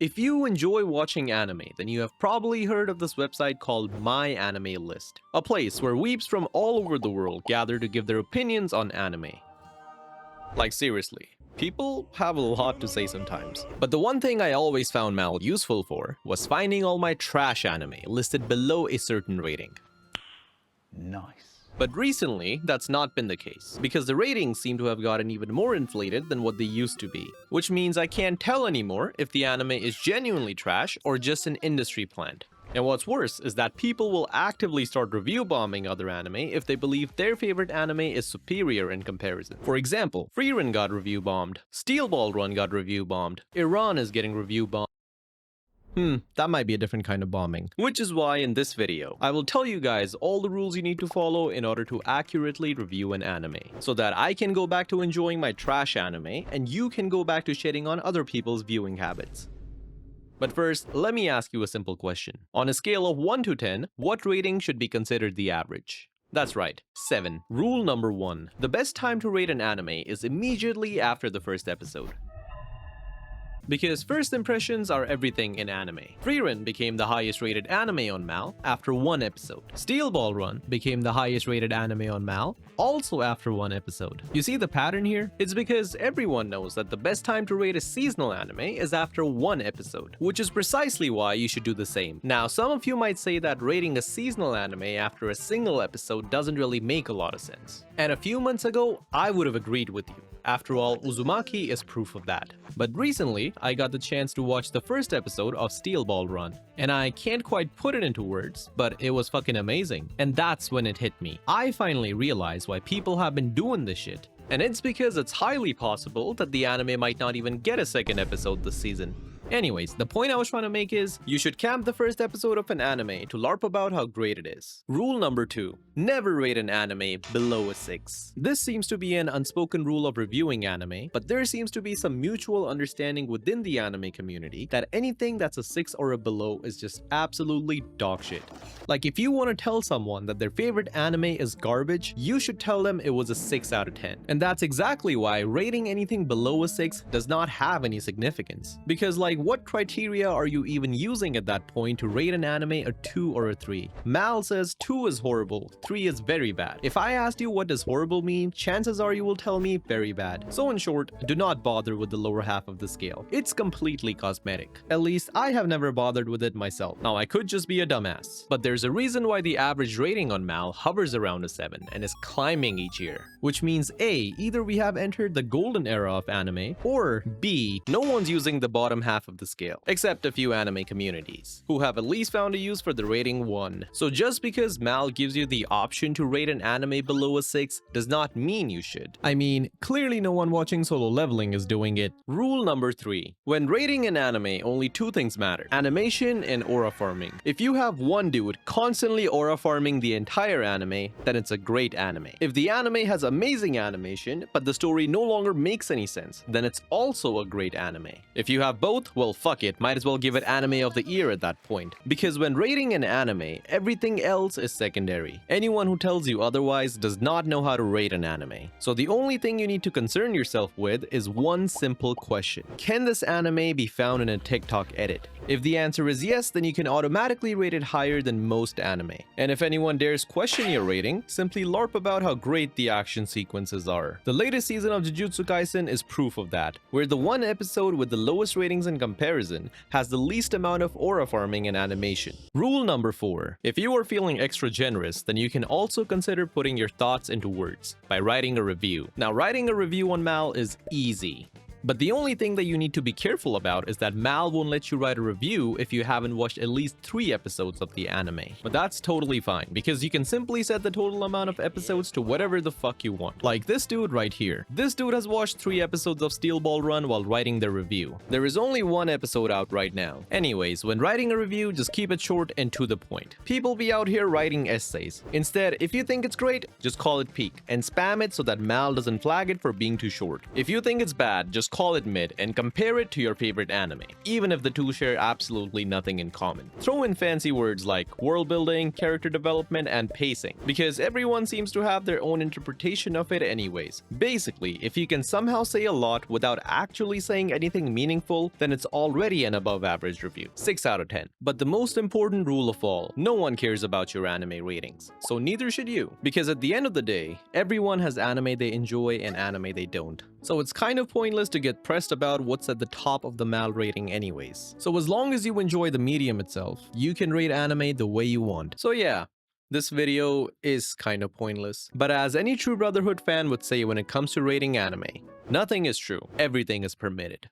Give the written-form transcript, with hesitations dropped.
If you enjoy watching anime, then you have probably heard of this website called My Anime List, a place where weebs from all over the world gather to give their opinions on anime. Like seriously, people have a lot to say sometimes. But the one thing I always found Mal useful for was finding all my trash anime listed below a certain rating. Nice. But recently, that's not been the case, because the ratings seem to have gotten even more inflated than what they used to be, which means I can't tell anymore if the anime is genuinely trash or just an industry plant. And what's worse is that people will actively start review bombing other anime if they believe their favorite anime is superior in comparison. For example, Frieren got review bombed, Steel Ball Run got review bombed, Iran is getting review bombed. That might be a different kind of bombing. Which is why in this video, I will tell you guys all the rules you need to follow in order to accurately review an anime, so that I can go back to enjoying my trash anime and you can go back to shitting on other people's viewing habits. But first, let me ask you a simple question. On a scale of 1 to 10, what rating should be considered the average? That's right, 7. Rule number 1. The best time to rate an anime is immediately after the first episode. Because first impressions are everything in anime. Frieren became the highest rated anime on Mal after 1 episode. Steel Ball Run became the highest rated anime on Mal also after 1 episode. You see the pattern here? It's because everyone knows that the best time to rate a seasonal anime is after 1 episode, which is precisely why you should do the same. Now, some of you might say that rating a seasonal anime after a single episode doesn't really make a lot of sense. And a few months ago, I would have agreed with you. After all, Uzumaki is proof of that. But recently, I got the chance to watch the first episode of Steel Ball Run, and I can't quite put it into words, but it was fucking amazing. And that's when it hit me. I finally realized why people have been doing this shit. And it's because it's highly possible that the anime might not even get a second episode this season. Anyways, the point I was trying to make is, you should camp the first episode of an anime to LARP about how great it is. Rule number 2. Never rate an anime below a 6. This seems to be an unspoken rule of reviewing anime, but there seems to be some mutual understanding within the anime community that anything that's a 6 or a below is just absolutely dog shit. Like, if you want to tell someone that their favorite anime is garbage, you should tell them it was a 6 out of 10. And that's exactly why rating anything below a 6 does not have any significance. Because like, what criteria are you even using at that point to rate an anime a 2 or a 3? Mal says 2 is horrible, 3 is very bad. If I asked you what does horrible mean, chances are you will tell me very bad. So in short, do not bother with the lower half of the scale. It's completely cosmetic. At least I have never bothered with it myself. Now I could just be a dumbass, but there's a reason why the average rating on Mal hovers around a 7 and is climbing each year. Which means A, either we have entered the golden era of anime, or B, no one's using the bottom half of the scale, except a few anime communities, who have at least found a use for the rating 1. So just because Mal gives you the option to rate an anime below a 6 does not mean you should. I mean, clearly no one watching Solo Leveling is doing it. Rule number 3. When rating an anime, only 2 things matter: animation and aura farming. If you have one dude constantly aura farming the entire anime, then it's a great anime. If the anime has amazing animation, but the story no longer makes any sense, then it's also a great anime. If you have both, well fuck it, might as well give it anime of the year at that point. Because when rating an anime, everything else is secondary. Anyone who tells you otherwise does not know how to rate an anime. So the only thing you need to concern yourself with is one simple question: can this anime be found in a TikTok edit? If the answer is yes, then you can automatically rate it higher than most anime. And if anyone dares question your rating, simply LARP about how great the action sequences are. The latest season of Jujutsu Kaisen is proof of that, where the one episode with the lowest ratings in comparison has the least amount of aura farming and animation. Rule number 4. If you are feeling extra generous, then you can also consider putting your thoughts into words by writing a review. Now, writing a review on Mal is easy. But the only thing that you need to be careful about is that Mal won't let you write a review if you haven't watched at least 3 episodes of the anime. But that's totally fine, because you can simply set the total amount of episodes to whatever the fuck you want. Like this dude right here. This dude has watched 3 episodes of Steel Ball Run while writing their review. There is only 1 episode out right now. Anyways, when writing a review, just keep it short and to the point. People be out here writing essays. Instead, if you think it's great, just call it peak and spam it so that Mal doesn't flag it for being too short. If you think it's bad, just just call it mid and compare it to your favorite anime, even if the two share absolutely nothing in common. Throw in fancy words like world building, character development, and pacing, because everyone seems to have their own interpretation of it anyways. Basically, if you can somehow say a lot without actually saying anything meaningful, then it's already an above average review. 6 out of 10. But the most important rule of all, no one cares about your anime ratings. So neither should you. Because at the end of the day, everyone has anime they enjoy and anime they don't. So it's kind of pointless to get pressed about what's at the top of the MAL rating anyways. So as long as you enjoy the medium itself, you can rate anime the way you want. So yeah, this video is kind of pointless. But as any true Brotherhood fan would say when it comes to rating anime, nothing is true, everything is permitted.